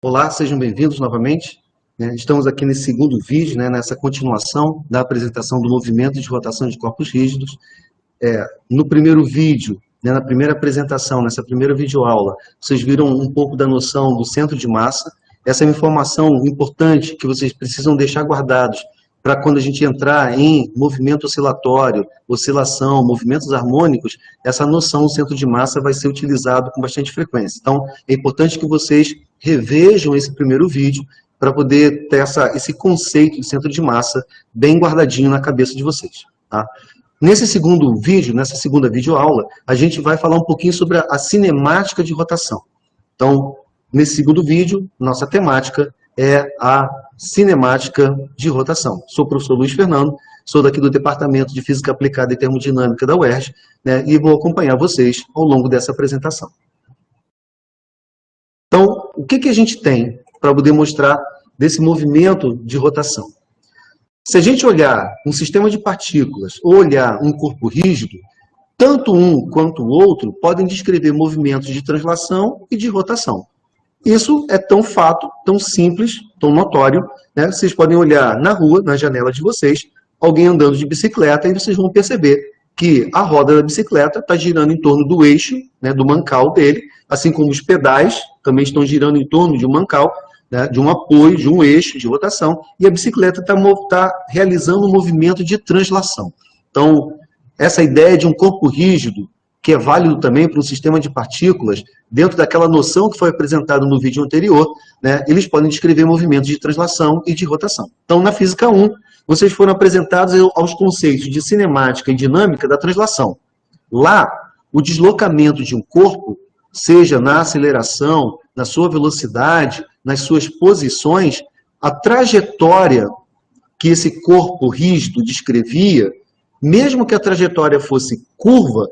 Olá, sejam bem-vindos novamente. Estamos aqui nesse segundo vídeo, nessa continuação da apresentação do movimento de rotação de corpos rígidos. No primeiro vídeo, na primeira apresentação, nessa primeira videoaula, vocês viram um pouco da noção do centro de massa. Essa é uma informação importante que vocês precisam deixar guardados para quando a gente entrar em movimento oscilatório, oscilação, movimentos harmônicos, essa noção do centro de massa vai ser utilizado com bastante frequência. Então, é importante que vocês revejam esse primeiro vídeo para poder ter esse conceito de centro de massa bem guardadinho na cabeça de vocês. Tá? Nesse segundo vídeo, nessa segunda videoaula, a gente vai falar um pouquinho sobre a cinemática de rotação. Então, nesse segundo vídeo, nossa temática é a cinemática de rotação. Sou o professor Luiz Fernando, sou daqui do Departamento de Física Aplicada e Termodinâmica da UERJ, e vou acompanhar vocês ao longo dessa apresentação. Então, o que a gente tem para poder mostrar desse movimento de rotação? Se a gente olhar um sistema de partículas ou olhar um corpo rígido, tanto um quanto o outro podem descrever movimentos de translação e de rotação. Isso é tão fato, tão simples, tão notório, Vocês podem olhar na rua, na janela de vocês, alguém andando de bicicleta, e vocês vão perceber que a roda da bicicleta está girando em torno do eixo, do mancal dele, assim como os pedais também estão girando em torno de um mancal, de um apoio, de um eixo de rotação, e a bicicleta está realizando um movimento de translação. Então, essa ideia de um corpo rígido, que é válido também para um sistema de partículas, dentro daquela noção que foi apresentada no vídeo anterior, eles podem descrever movimentos de translação e de rotação. Então, na Física 1, vocês foram apresentados aos conceitos de cinemática e dinâmica da translação. Lá, o deslocamento de um corpo, seja na aceleração, na sua velocidade, nas suas posições, a trajetória que esse corpo rígido descrevia, mesmo que a trajetória fosse curva,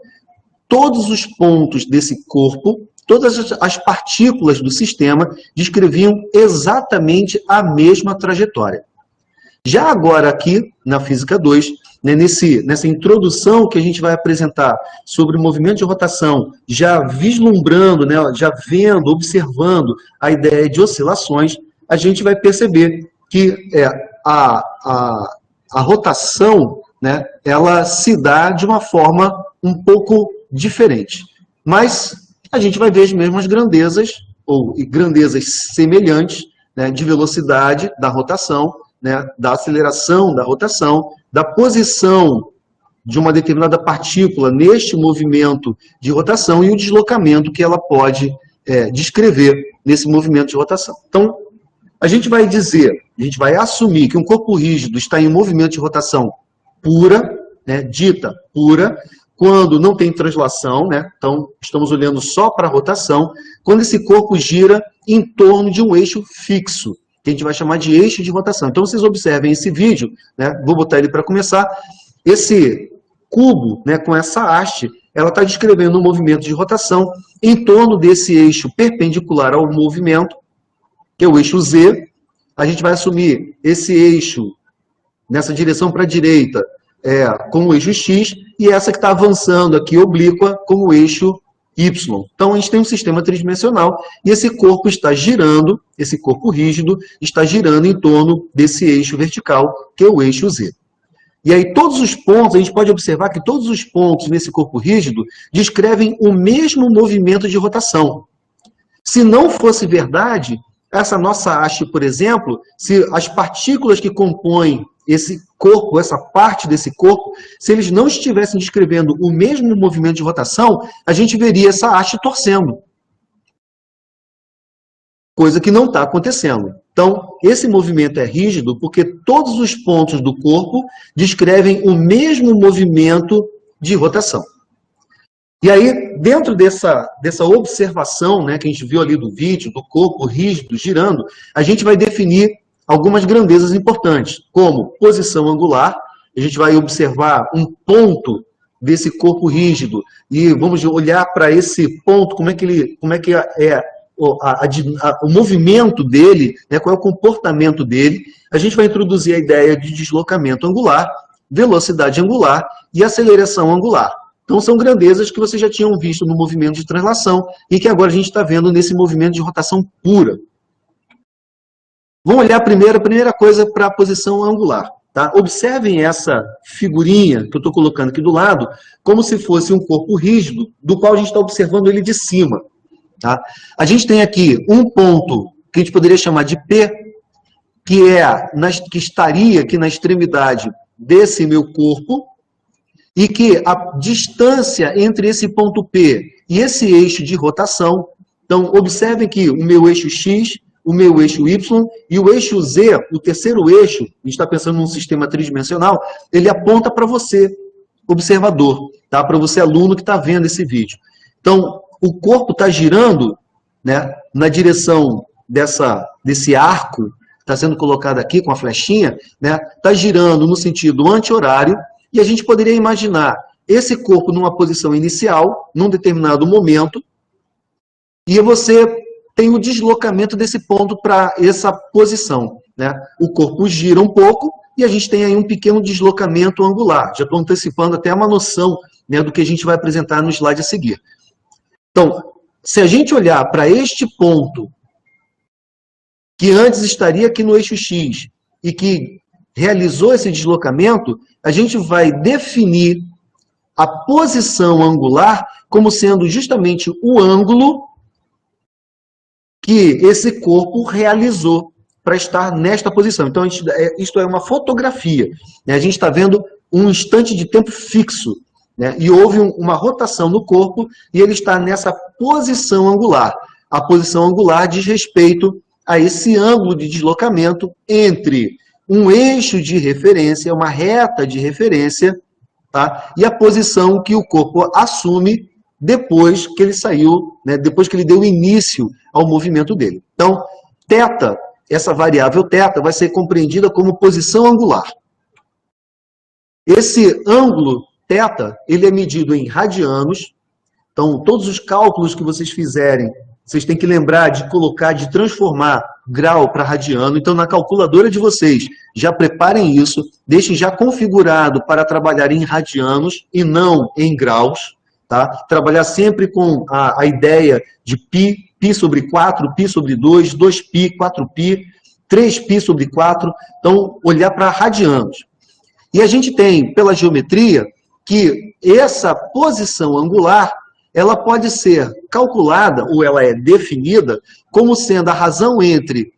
todos os pontos desse corpo, todas as partículas do sistema descreviam exatamente a mesma trajetória. Já agora aqui, na Física 2, nessa introdução que a gente vai apresentar sobre o movimento de rotação, já vislumbrando, já vendo, observando a ideia de oscilações, a gente vai perceber que a rotação, ela se dá de uma forma um pouco diferente. Mas a gente vai ver as mesmas grandezas, ou grandezas semelhantes, de velocidade da rotação, da aceleração da rotação, da posição de uma determinada partícula neste movimento de rotação e o deslocamento que ela pode descrever nesse movimento de rotação. Então, a gente vai assumir que um corpo rígido está em um movimento de rotação pura, dita pura, quando não tem translação, então estamos olhando só para a rotação, quando esse corpo gira em torno de um eixo fixo, que a gente vai chamar de eixo de rotação. Então vocês observem esse vídeo, vou botar ele para começar, esse cubo, com essa haste, ela está descrevendo um movimento de rotação em torno desse eixo perpendicular ao movimento, que é o eixo Z. A gente vai assumir esse eixo nessa direção para a direita, com o eixo X, e essa que está avançando aqui, oblíqua, com o eixo Y. Então, a gente tem um sistema tridimensional, e esse corpo está girando, esse corpo rígido, está girando em torno desse eixo vertical, que é o eixo Z. E aí, todos os pontos, a gente pode observar que todos os pontos nesse corpo rígido descrevem o mesmo movimento de rotação. Se não fosse verdade, essa nossa haste, por exemplo, se as partículas que compõem esse corpo, essa parte desse corpo, se eles não estivessem descrevendo o mesmo movimento de rotação, a gente veria essa haste torcendo. Coisa que não está acontecendo. Então, esse movimento é rígido porque todos os pontos do corpo descrevem o mesmo movimento de rotação. E aí, dentro dessa observação, que a gente viu ali do vídeo, do corpo rígido girando, a gente vai definir algumas grandezas importantes, como posição angular. A gente vai observar um ponto desse corpo rígido e vamos olhar para esse ponto, como é que é o movimento dele, qual é o comportamento dele. A gente vai introduzir a ideia de deslocamento angular, velocidade angular e aceleração angular. Então, são grandezas que vocês já tinham visto no movimento de translação e que agora a gente está vendo nesse movimento de rotação pura. Vamos olhar a primeira coisa para a posição angular. Tá? Observem essa figurinha que eu estou colocando aqui do lado, como se fosse um corpo rígido, do qual a gente está observando ele de cima. Tá? A gente tem aqui um ponto que a gente poderia chamar de P, que estaria aqui na extremidade desse meu corpo, e que a distância entre esse ponto P e esse eixo de rotação, então observem que o meu eixo X, o meu eixo Y e o eixo Z, o terceiro eixo, a gente está pensando num sistema tridimensional, ele aponta para você, observador, tá? Para você, aluno que está vendo esse vídeo. Então, o corpo está girando, né, na direção desse arco, que está sendo colocado aqui com a flechinha, né, está girando no sentido anti-horário, e a gente poderia imaginar esse corpo numa posição inicial, num determinado momento, e você tem o deslocamento desse ponto para essa posição, né? O corpo gira um pouco e a gente tem aí um pequeno deslocamento angular. Já estou antecipando até uma noção, né, do que a gente vai apresentar no slide a seguir. Então, se a gente olhar para este ponto, que antes estaria aqui no eixo X e que realizou esse deslocamento, a gente vai definir a posição angular como sendo justamente o ângulo que esse corpo realizou para estar nesta posição. Então, isto é uma fotografia, né? A gente está vendo um instante de tempo fixo, né? E houve uma rotação no corpo e ele está nessa posição angular. A posição angular diz respeito a esse ângulo de deslocamento entre um eixo de referência, uma reta de referência, tá? E a posição que o corpo assume depois que ele saiu, né, depois que ele deu início ao movimento dele. Então, θ, essa variável θ, vai ser compreendida como posição angular. Esse ângulo θ, ele é medido em radianos. Então, todos os cálculos que vocês fizerem, vocês têm que lembrar de colocar, de transformar grau para radiano. Então, na calculadora de vocês, já preparem isso, deixem já configurado para trabalhar em radianos e não em graus. Tá? Trabalhar sempre com a ideia de π sobre 4, π sobre 2, 2π, 4π, 3π sobre 4. Então, olhar para radianos. E a gente tem, pela geometria, que essa posição angular, ela pode ser calculada, ou ela é definida, como sendo a razão entre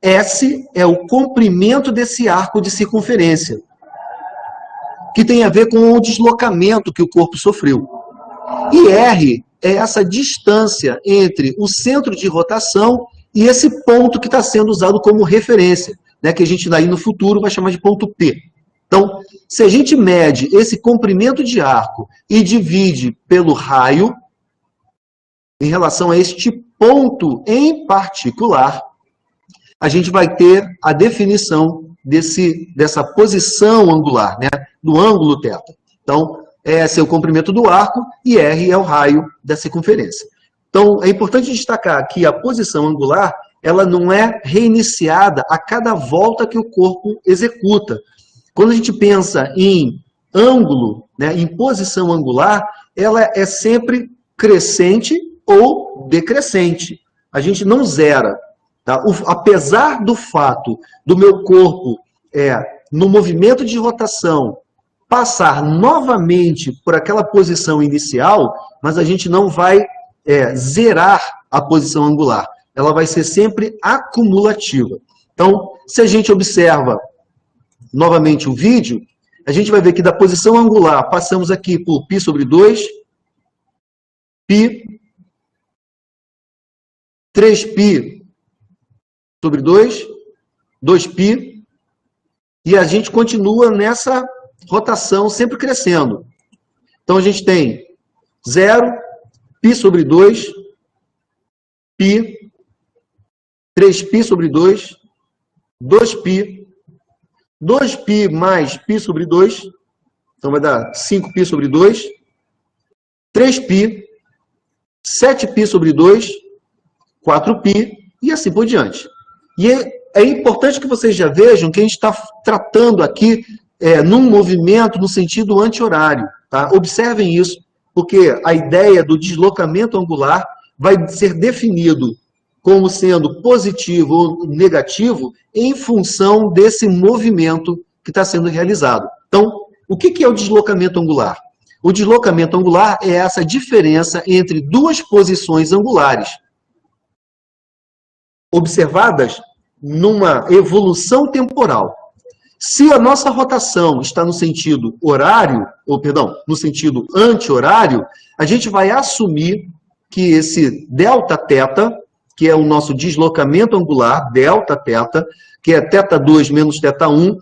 S é o comprimento desse arco de circunferência, que tem a ver com o deslocamento que o corpo sofreu. E R é essa distância entre o centro de rotação e esse ponto que está sendo usado como referência, né, que a gente daí no futuro vai chamar de ponto P. Então, se a gente mede esse comprimento de arco e divide pelo raio, em relação a este ponto em particular, a gente vai ter a definição dessa posição angular, né, do ângulo θ. Então, S é o comprimento do arco e R é o raio da circunferência. Então, é importante destacar que a posição angular, ela não é reiniciada a cada volta que o corpo executa. Quando a gente pensa em ângulo, né, em posição angular, ela é sempre crescente ou decrescente. A gente não zera. Tá? Apesar do fato do meu corpo, no movimento de rotação, passar novamente por aquela posição inicial, mas a gente não vai zerar a posição angular. Ela vai ser sempre acumulativa. Então, se a gente observa novamente o vídeo, a gente vai ver que da posição angular passamos aqui por π sobre 2, π, 3π sobre 2, 2π, e a gente continua nessa rotação sempre crescendo. Então, a gente tem 0, π sobre 2, π, 3π sobre 2, 2π, 2π mais π sobre 2, então vai dar 5π sobre 2, 3π, 7π sobre 2, 4π e assim por diante. E é importante que vocês já vejam que a gente está tratando aqui num movimento no sentido anti-horário. Tá? Observem isso, porque a ideia do deslocamento angular vai ser definido como sendo positivo ou negativo em função desse movimento que está sendo realizado. Então, o que é o deslocamento angular? O deslocamento angular é essa diferença entre duas posições angulares observadas numa evolução temporal. Se a nossa rotação está no sentido horário, ou perdão, no sentido anti-horário, a gente vai assumir que esse delta θ, que é o nosso deslocamento angular, delta θ, que é θ2 menos θ1,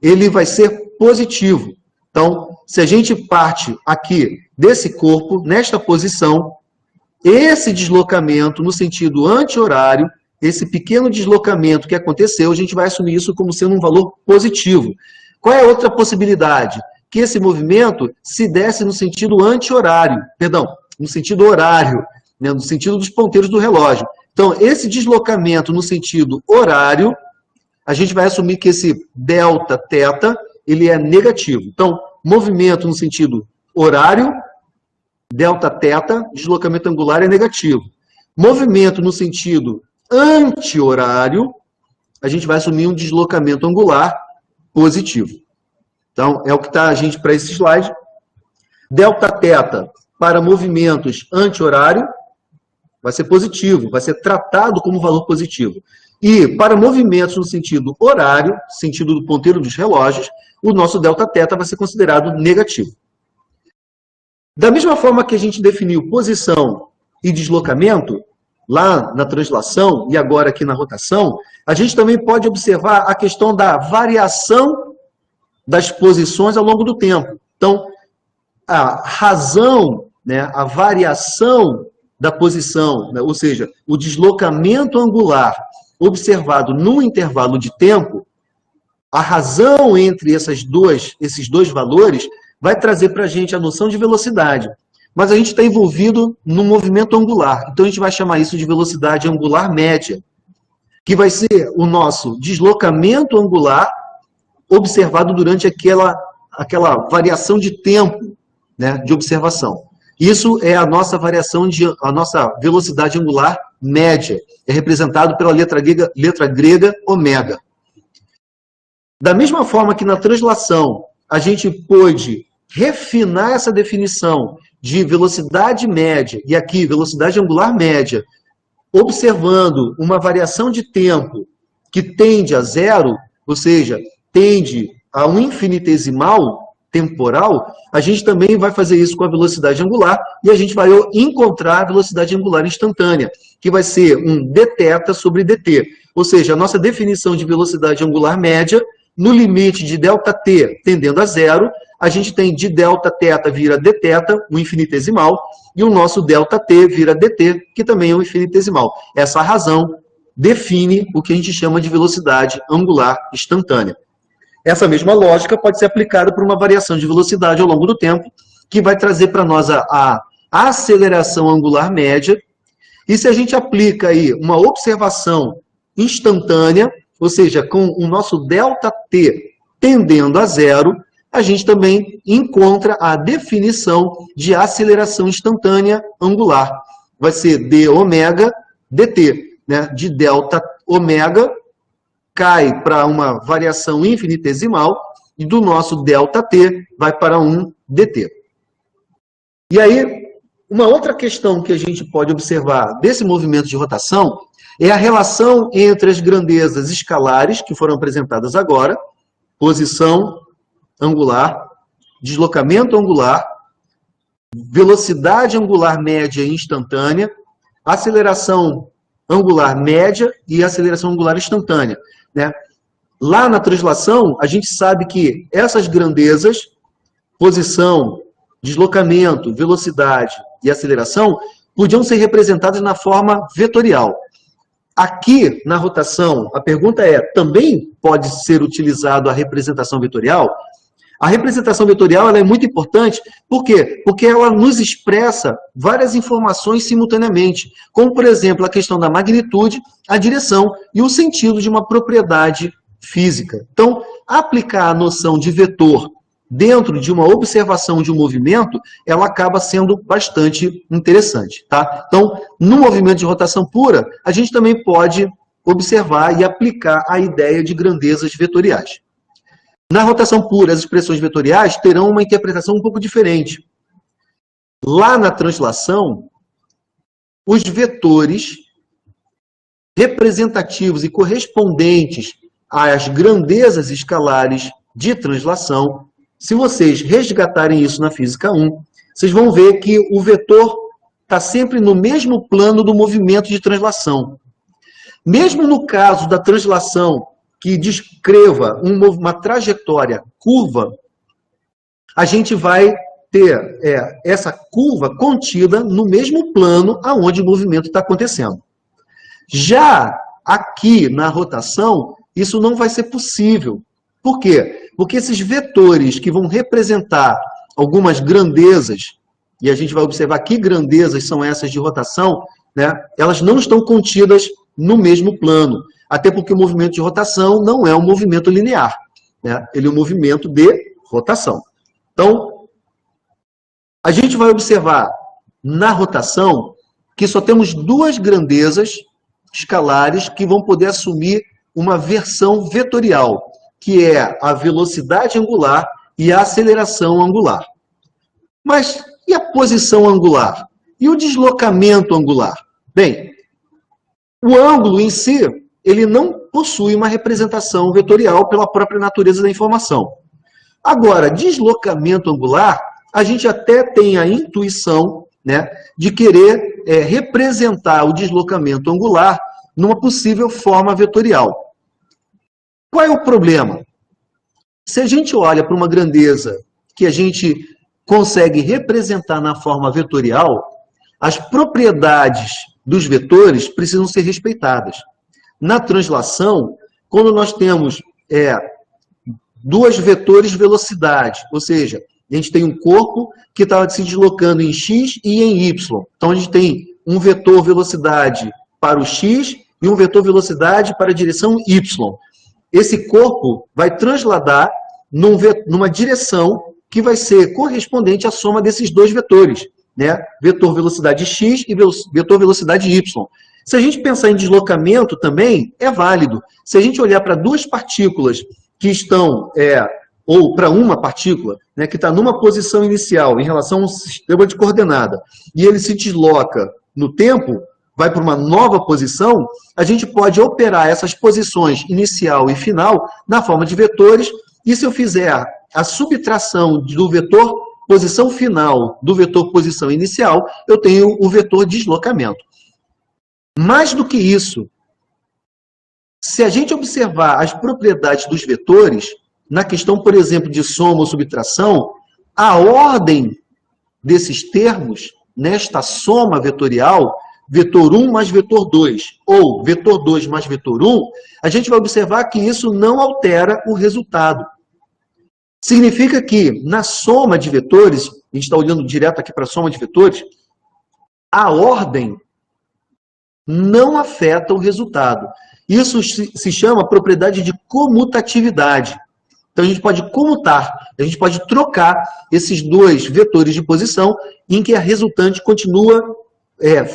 ele vai ser positivo. Então, se a gente parte aqui desse corpo, nesta posição, esse deslocamento no sentido anti-horário, esse pequeno deslocamento que aconteceu, a gente vai assumir isso como sendo um valor positivo. Qual é a outra possibilidade? Que esse movimento se desse no sentido anti-horário, perdão, no sentido horário, né, no sentido dos ponteiros do relógio. Então, esse deslocamento no sentido horário, a gente vai assumir que esse delta θ, ele é negativo. Então, movimento no sentido horário, delta θ, deslocamento angular é negativo. Movimento no sentido anti-horário, a gente vai assumir um deslocamento angular positivo. Então, é o que está a gente para esse slide. Delta θ para movimentos anti-horário vai ser positivo, vai ser tratado como valor positivo. E para movimentos no sentido horário, sentido do ponteiro dos relógios, o nosso delta θ vai ser considerado negativo. Da mesma forma que a gente definiu posição e deslocamento, lá na translação e agora aqui na rotação, a gente também pode observar a questão da variação das posições ao longo do tempo. Então, a razão, né, a variação da posição, né, ou seja, o deslocamento angular observado num intervalo de tempo, a razão entre esses dois valores vai trazer para a gente a noção de velocidade. Mas a gente está envolvido no movimento angular. Então, a gente vai chamar isso de velocidade angular média, que vai ser o nosso deslocamento angular observado durante aquela variação de tempo, né, de observação. Isso é a nossa a nossa velocidade angular média. É representado pela letra grega ômega. Da mesma forma que na translação a gente pôde refinar essa definição de velocidade média, e aqui velocidade angular média, observando uma variação de tempo que tende a zero, ou seja, tende a um infinitesimal temporal, a gente também vai fazer isso com a velocidade angular, e a gente vai encontrar a velocidade angular instantânea, que vai ser um dθ sobre dt. Ou seja, a nossa definição de velocidade angular média, no limite de ΔT tendendo a zero, a gente tem de Δθ vira dθ, um infinitesimal, e o nosso ΔT vira dt, que também é um infinitesimal. Essa razão define o que a gente chama de velocidade angular instantânea. Essa mesma lógica pode ser aplicada por uma variação de velocidade ao longo do tempo, que vai trazer para nós a aceleração angular média. E se a gente aplica aí uma observação instantânea, ou seja, com o nosso ΔT tendendo a zero, a gente também encontra a definição de aceleração instantânea angular. Vai ser d ômega dt, né? De delta ômega cai para uma variação infinitesimal e do nosso ΔT vai para um dt. E aí, uma outra questão que a gente pode observar desse movimento de rotação é a relação entre as grandezas escalares, que foram apresentadas agora, posição angular, deslocamento angular, velocidade angular média instantânea, aceleração angular média e aceleração angular instantânea, né? Lá na translação, a gente sabe que essas grandezas, posição, deslocamento, velocidade e aceleração, podiam ser representadas na forma vetorial. Aqui, na rotação, a pergunta é, também pode ser utilizado a representação vetorial? A representação vetorial ela é muito importante, por quê? Porque ela nos expressa várias informações simultaneamente, como, por exemplo, a questão da magnitude, a direção e o sentido de uma propriedade física. Então, aplicar a noção de vetor dentro de uma observação de um movimento, ela acaba sendo bastante interessante, tá? Então, no movimento de rotação pura, a gente também pode observar e aplicar a ideia de grandezas vetoriais. Na rotação pura, as expressões vetoriais terão uma interpretação um pouco diferente. Lá na translação, os vetores representativos e correspondentes às grandezas escalares de translação, se vocês resgatarem isso na Física 1, vocês vão ver que o vetor está sempre no mesmo plano do movimento de translação. Mesmo no caso da translação que descreva uma trajetória curva, a gente vai ter essa curva contida no mesmo plano aonde o movimento está acontecendo. Já aqui na rotação, isso não vai ser possível. Por quê? Porque esses vetores que vão representar algumas grandezas, e a gente vai observar que grandezas são essas de rotação, né? Elas não estão contidas no mesmo plano. Até porque o movimento de rotação não é um movimento linear, né? Ele é um movimento de rotação. Então, a gente vai observar na rotação que só temos duas grandezas escalares que vão poder assumir uma versão vetorial, que é a velocidade angular e a aceleração angular. Mas e a posição angular? E o deslocamento angular? Bem, o ângulo em si, ele não possui uma representação vetorial pela própria natureza da informação. Agora, deslocamento angular, a gente até tem a intuição, né, de querer representar o deslocamento angular numa possível forma vetorial. Qual é o problema? Se a gente olha para uma grandeza que a gente consegue representar na forma vetorial, as propriedades dos vetores precisam ser respeitadas. Na translação, quando nós temos duas vetores velocidade, ou seja, a gente tem um corpo que está se deslocando em x e em y. Então, a gente tem um vetor velocidade para o x e um vetor velocidade para a direção y. Esse corpo vai transladar numa direção que vai ser correspondente à soma desses dois vetores, né? Vetor velocidade x e vetor velocidade y. Se a gente pensar em deslocamento também, é válido. Se a gente olhar para duas partículas que estão, ou para uma partícula, né, que está numa posição inicial em relação a um sistema de coordenada, e ele se desloca no tempo, vai para uma nova posição, a gente pode operar essas posições inicial e final na forma de vetores, e se eu fizer a subtração do vetor posição final do vetor posição inicial, eu tenho o vetor deslocamento. Mais do que isso, se a gente observar as propriedades dos vetores, na questão, por exemplo, de soma ou subtração, a ordem desses termos, nesta soma vetorial, vetor 1 mais vetor 2, ou vetor 2 mais vetor 1, a gente vai observar que isso não altera o resultado. Significa que, na soma de vetores, a gente está olhando direto aqui para a soma de vetores, a ordem não afeta o resultado. Isso se chama propriedade de comutatividade. Então, a gente pode comutar, a gente pode trocar esses dois vetores de posição em que a resultante continua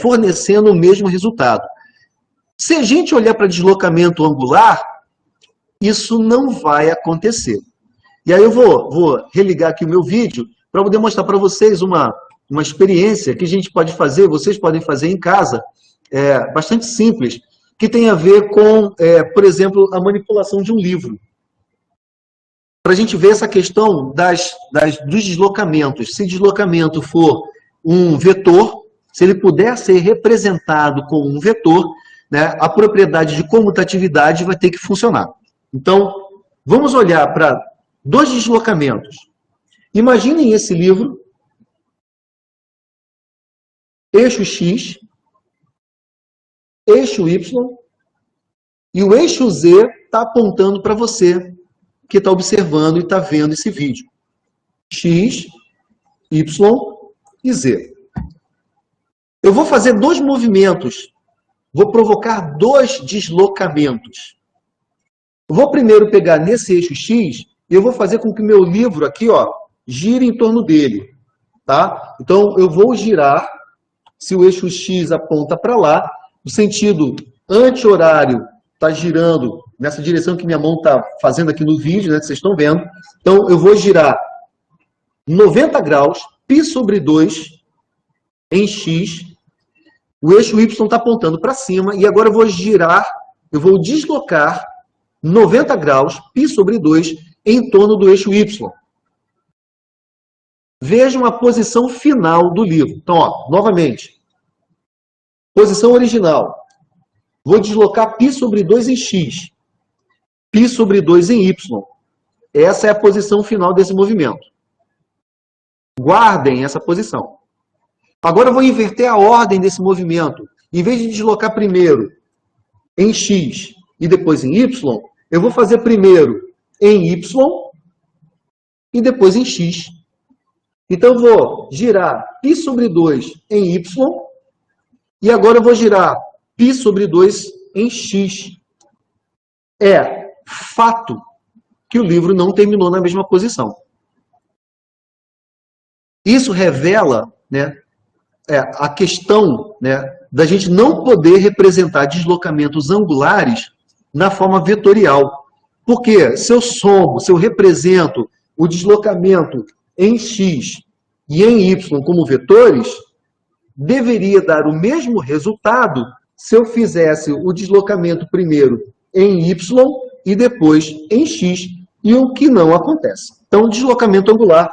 fornecendo o mesmo resultado. Se a gente olhar para deslocamento angular, isso não vai acontecer. E aí eu vou religar aqui o meu vídeo para poder mostrar para vocês uma experiência que a gente pode fazer, vocês podem fazer em casa, bastante simples, que tem a ver com, por exemplo, a manipulação de um livro. Para a gente ver essa questão dos deslocamentos. Se deslocamento for um vetor, se ele puder ser representado como um vetor, né, a propriedade de comutatividade vai ter que funcionar. Então, vamos olhar para dois deslocamentos. Imaginem esse livro, eixo X, eixo Y, e o eixo Z está apontando para você, que está observando e está vendo esse vídeo. X, Y e Z. Eu vou fazer dois movimentos. Vou provocar dois deslocamentos. Vou primeiro pegar nesse eixo X e eu vou fazer com que o meu livro aqui, ó, gire em torno dele, tá? Então, eu vou girar, se o eixo X aponta para lá, o sentido anti-horário está girando nessa direção que minha mão está fazendo aqui no vídeo, né, que vocês estão vendo. Então, eu vou girar 90 graus, π sobre 2 em X. O eixo Y está apontando para cima. E agora eu vou girar, eu vou deslocar 90 graus, π sobre 2, em torno do eixo Y. Vejam a posição final do livro. Então, ó, novamente. Posição original. Vou deslocar π sobre 2 em X. π sobre 2 em Y. Essa é a posição final desse movimento. Guardem essa posição. Agora eu vou inverter a ordem desse movimento. Em vez de deslocar primeiro em X e depois em Y, eu vou fazer primeiro em Y e depois em X. Então eu vou girar π sobre 2 em Y e agora eu vou girar π sobre 2 em X. É fato que o livro não terminou na mesma posição. Isso revela, né, a questão, né, da gente não poder representar deslocamentos angulares na forma vetorial. Porque se eu somo, se eu represento o deslocamento em X e em Y como vetores, deveria dar o mesmo resultado se eu fizesse o deslocamento primeiro em Y e depois em X, e o que não acontece. Então, o deslocamento angular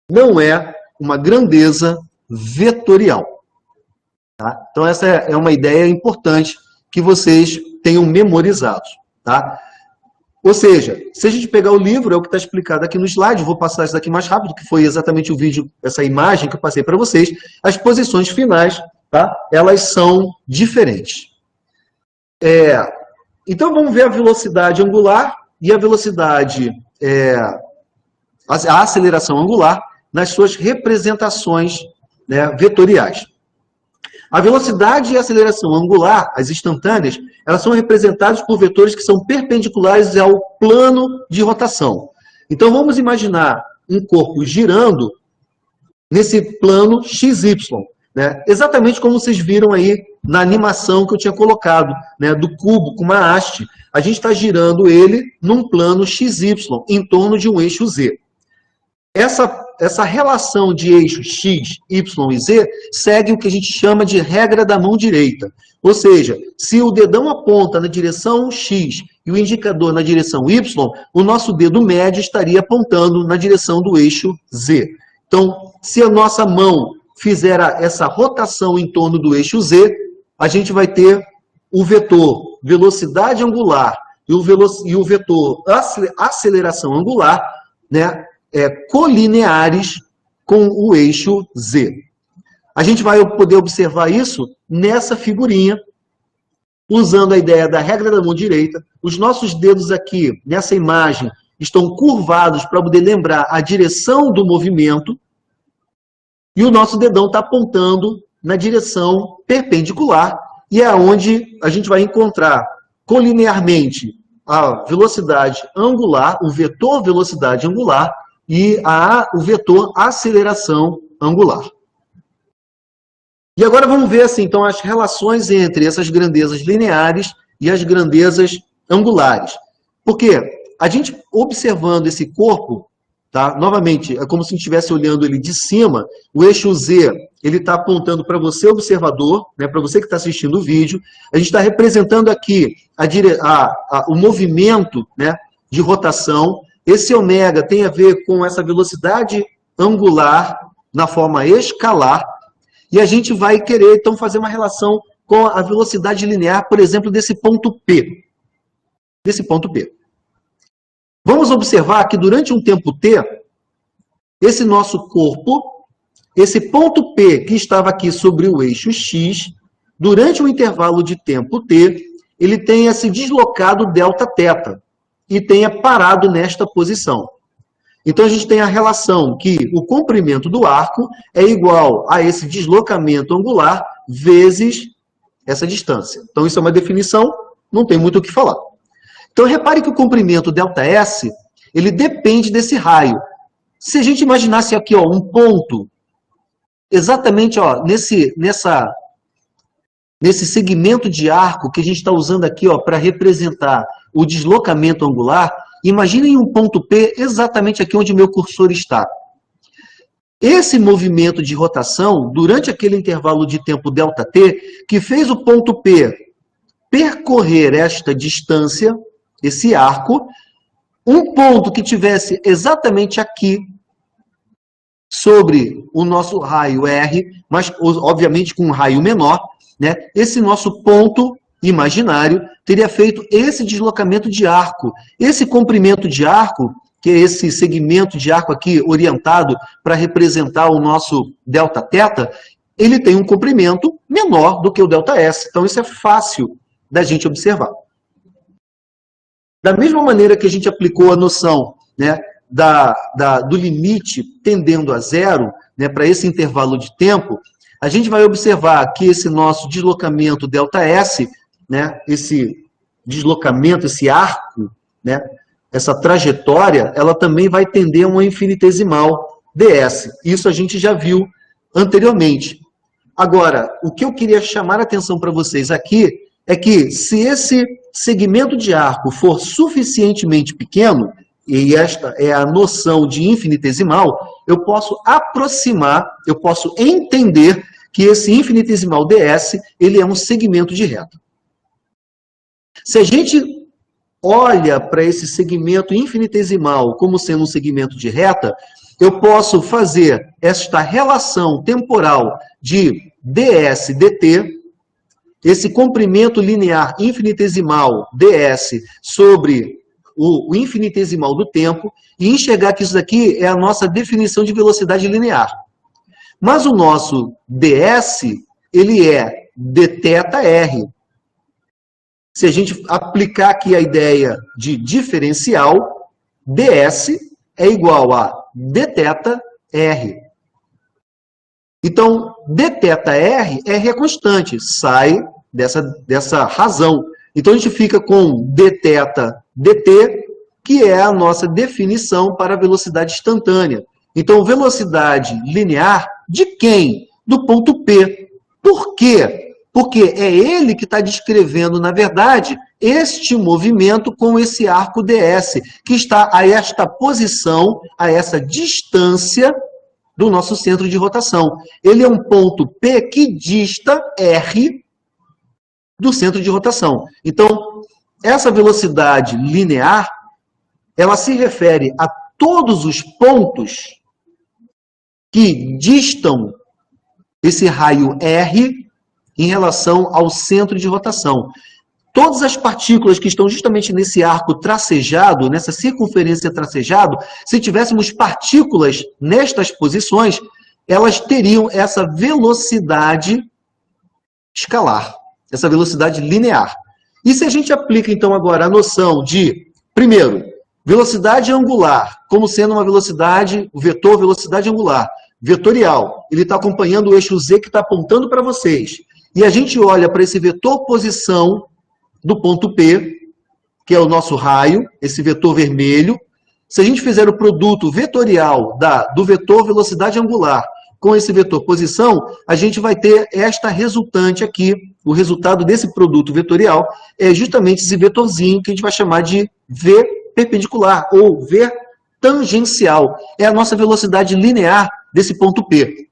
não é uma grandeza vetorial. Tá? Então, essa é uma ideia importante que vocês tenham memorizado. Tá? Ou seja, se a gente pegar o livro, é o que está explicado aqui no slide, vou passar isso daqui mais rápido, que foi exatamente o vídeo, essa imagem que eu passei para vocês, as posições finais, tá? Elas são diferentes. Então, vamos ver a velocidade angular e a velocidade, a aceleração angular, nas suas representações, né, vetoriais. A velocidade e a aceleração angular, as instantâneas, elas são representadas por vetores que são perpendiculares ao plano de rotação. Então, vamos imaginar um corpo girando nesse plano XY, né? Exatamente como vocês viram aí na animação que eu tinha colocado, né, do cubo com uma haste. A gente está girando ele num plano XY, em torno de um eixo Z. Essa relação de eixos X, Y e Z segue o que a gente chama de regra da mão direita. Ou seja, se o dedão aponta na direção X e o indicador na direção Y, o nosso dedo médio estaria apontando na direção do eixo Z. Então, se a nossa mão fizer essa rotação em torno do eixo Z, a gente vai ter o vetor velocidade angular e o vetor aceleração angular, né, colineares com o eixo Z. A gente vai poder observar isso nessa figurinha, usando a ideia da regra da mão direita. Os nossos dedos aqui, nessa imagem, estão curvados para poder lembrar a direção do movimento, e o nosso dedão está apontando na direção perpendicular, e é onde a gente vai encontrar colinearmente a velocidade angular, o vetor velocidade angular, e o vetor aceleração angular. E agora vamos ver assim, então, as relações entre essas grandezas lineares e as grandezas angulares. Porque a gente, observando esse corpo, tá? Novamente, é como se a gente estivesse olhando ele de cima, o eixo Z ele está apontando para você, observador, né, para você que está assistindo o vídeo. A gente está representando aqui o movimento, né, de rotação. Esse ômega tem a ver com essa velocidade angular na forma escalar, e a gente vai querer, então, fazer uma relação com a velocidade linear, por exemplo, desse ponto P. Desse ponto P. Vamos observar que durante um tempo T, esse nosso corpo, esse ponto P que estava aqui sobre o eixo X, durante um intervalo de tempo T, ele tenha se deslocado Δθ e tenha parado nesta posição. Então, a gente tem a relação que o comprimento do arco é igual a esse deslocamento angular vezes essa distância. Então, isso é uma definição, não tem muito o que falar. Então, repare que o comprimento ΔS, ele depende desse raio. Se a gente imaginasse aqui, ó, um ponto, exatamente, ó, nesse segmento de arco que a gente está usando aqui, ó, para representar o deslocamento angular, imaginem um ponto P exatamente aqui onde o meu cursor está. Esse movimento de rotação, durante aquele intervalo de tempo ΔT, que fez o ponto P percorrer esta distância, esse arco, um ponto que tivesse exatamente aqui, sobre o nosso raio R, mas obviamente com um raio menor, né? Esse nosso ponto imaginário teria feito esse deslocamento de arco. Esse comprimento de arco, que é esse segmento de arco aqui orientado para representar o nosso Δθ, ele tem um comprimento menor do que o ΔS. Então, isso é fácil da gente observar. Da mesma maneira que a gente aplicou a noção, né, do limite tendendo a zero, né, para esse intervalo de tempo, a gente vai observar que esse nosso deslocamento ΔS, né, esse deslocamento, esse arco, né, essa trajetória, ela também vai tender a uma infinitesimal ds. Isso a gente já viu anteriormente. Agora, o que eu queria chamar a atenção para vocês aqui é que se esse segmento de arco for suficientemente pequeno, e esta é a noção de infinitesimal, eu posso aproximar, eu posso entender que esse infinitesimal ds, ele é um segmento de reta. Se a gente olha para esse segmento infinitesimal como sendo um segmento de reta, eu posso fazer esta relação temporal de ds dt, esse comprimento linear infinitesimal ds sobre o infinitesimal do tempo, e enxergar que isso daqui é a nossa definição de velocidade linear. Mas o nosso ds, ele é dθr. Se a gente aplicar aqui a ideia de diferencial, ds é igual a dθr. Então, dθr é reconstante, sai dessa razão. Então, a gente fica com dθ dt, que é a nossa definição para a velocidade instantânea. Então, velocidade linear de quem? Do ponto P. Por quê? Porque é ele que está descrevendo, na verdade, este movimento com esse arco ds, que está a esta posição, a essa distância do nosso centro de rotação. Ele é um ponto P que dista R do centro de rotação. Então, essa velocidade linear, ela se refere a todos os pontos que distam esse raio R em relação ao centro de rotação. Todas as partículas que estão justamente nesse arco tracejado, nessa circunferência tracejado, se tivéssemos partículas nestas posições, elas teriam essa velocidade escalar, essa velocidade linear. E se a gente aplica, então, agora a noção de, primeiro, velocidade angular, como sendo uma velocidade, o vetor velocidade angular, vetorial, ele está acompanhando o eixo Z que está apontando para vocês. E a gente olha para esse vetor posição do ponto P, que é o nosso raio, esse vetor vermelho. Se a gente fizer o produto vetorial do vetor velocidade angular com esse vetor posição, a gente vai ter esta resultante aqui. O resultado desse produto vetorial é justamente esse vetorzinho que a gente vai chamar de V perpendicular ou V tangencial. É a nossa velocidade linear desse ponto P.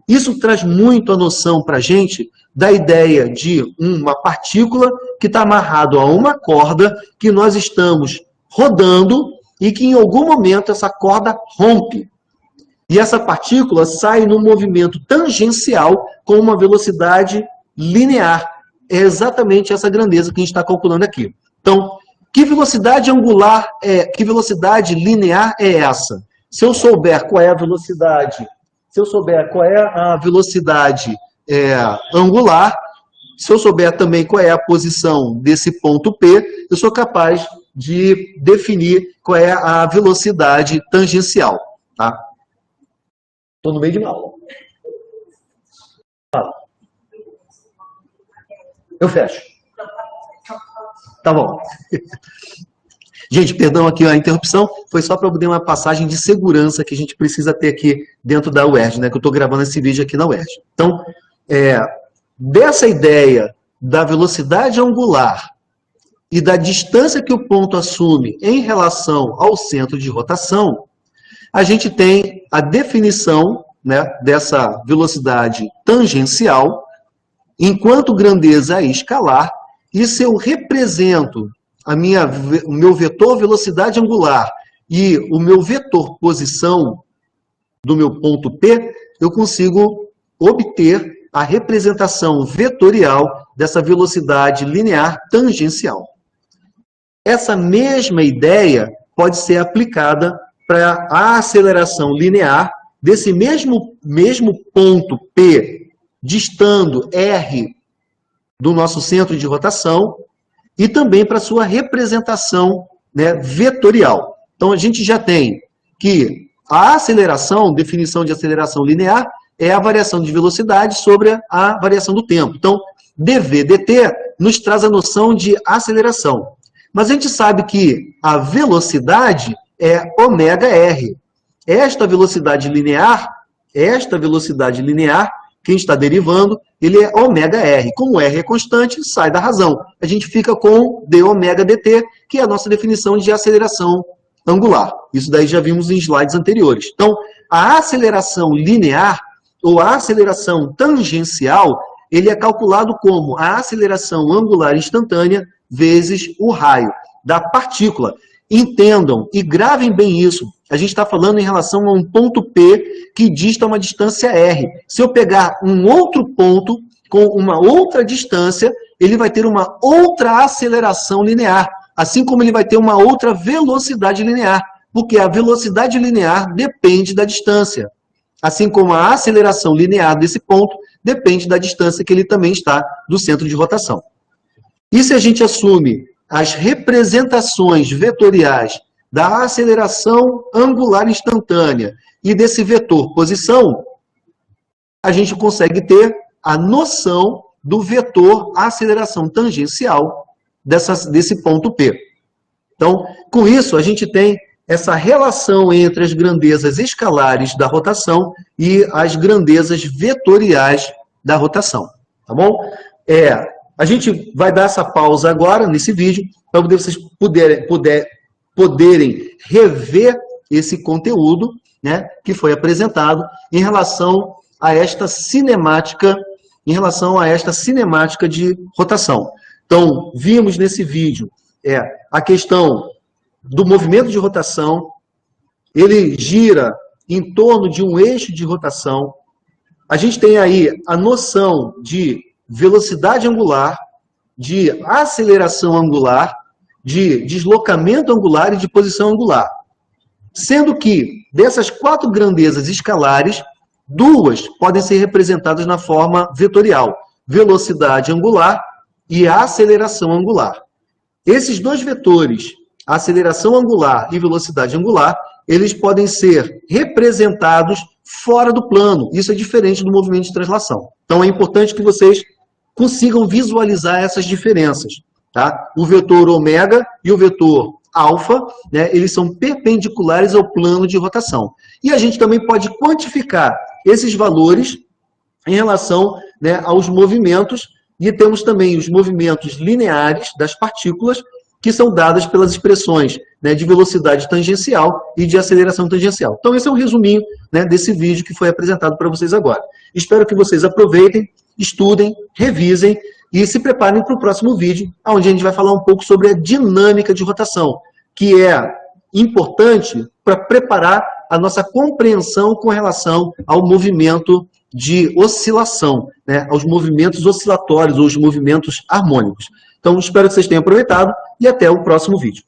Isso traz muito a noção para a gente da ideia de uma partícula que está amarrado a uma corda que nós estamos rodando e que em algum momento essa corda rompe. E essa partícula sai num movimento tangencial com uma velocidade linear. É exatamente essa grandeza que a gente está calculando aqui. Então, que velocidade angular que velocidade linear é essa? Se eu souber qual é a velocidade, se eu souber qual é a velocidade angular, se eu souber também qual é a posição desse ponto P, eu sou capaz de definir qual é a velocidade tangencial. Tá? Estou no meio de uma aula. Eu fecho. Tá bom. Gente, perdão aqui a interrupção, foi só para poder uma passagem de segurança que a gente precisa ter aqui dentro da UERJ, né, que eu estou gravando esse vídeo aqui na UERJ. Então, dessa ideia da velocidade angular e da distância que o ponto assume em relação ao centro de rotação, a gente tem a definição, né, dessa velocidade tangencial enquanto grandeza escalar, e se eu represento o meu vetor velocidade angular e o meu vetor posição do meu ponto P, eu consigo obter a representação vetorial dessa velocidade linear tangencial. Essa mesma ideia pode ser aplicada para a aceleração linear desse mesmo ponto P, distando R do nosso centro de rotação, e também para sua representação, né, vetorial. Então, a gente já tem que a aceleração, definição de aceleração linear, é a variação de velocidade sobre a variação do tempo. Então, dv dt nos traz a noção de aceleração. Mas a gente sabe que a velocidade é ω/r. Esta velocidade linear, quem está derivando, ele é ω/r. Como r é constante, sai da razão. A gente fica com dω/dt, que é a nossa definição de aceleração angular. Isso daí já vimos em slides anteriores. Então, a aceleração linear, ou a aceleração tangencial, ele é calculado como a aceleração angular instantânea vezes o raio da partícula. Entendam e gravem bem isso. A gente está falando em relação a um ponto P que dista uma distância R. Se eu pegar um outro ponto com uma outra distância, ele vai ter uma outra aceleração linear, assim como ele vai ter uma outra velocidade linear, porque a velocidade linear depende da distância, assim como a aceleração linear desse ponto depende da distância que ele também está do centro de rotação. E se a gente assume as representações vetoriais da aceleração angular instantânea e desse vetor posição, a gente consegue ter a noção do vetor aceleração tangencial desse ponto P. Então, com isso, a gente tem essa relação entre as grandezas escalares da rotação e as grandezas vetoriais da rotação. Tá bom? A gente vai dar essa pausa agora, nesse vídeo, para vocês poderem rever esse conteúdo, né, que foi apresentado em relação a esta cinemática, de rotação. Então, vimos nesse vídeo a questão do movimento de rotação, ele gira em torno de um eixo de rotação. A gente tem aí a noção de velocidade angular, de aceleração angular, de deslocamento angular e de posição angular. Sendo que, dessas 4 grandezas escalares, 2 podem ser representadas na forma vetorial: velocidade angular e aceleração angular. Esses 2 vetores, aceleração angular e velocidade angular, eles podem ser representados fora do plano. Isso é diferente do movimento de translação. Então, é importante que vocês consigam visualizar essas diferenças. Tá? O vetor ômega e o vetor alfa, né, eles são perpendiculares ao plano de rotação. E a gente também pode quantificar esses valores em relação, né, aos movimentos, e temos também os movimentos lineares das partículas, que são dadas pelas expressões, né, de velocidade tangencial e de aceleração tangencial. Então, esse é um resuminho, né, desse vídeo que foi apresentado para vocês agora. Espero que vocês aproveitem, estudem, revisem e se preparem para o próximo vídeo, onde a gente vai falar um pouco sobre a dinâmica de rotação, que é importante para preparar a nossa compreensão com relação ao movimento de oscilação, né, aos movimentos oscilatórios ou os movimentos harmônicos. Então, espero que vocês tenham aproveitado e até o próximo vídeo.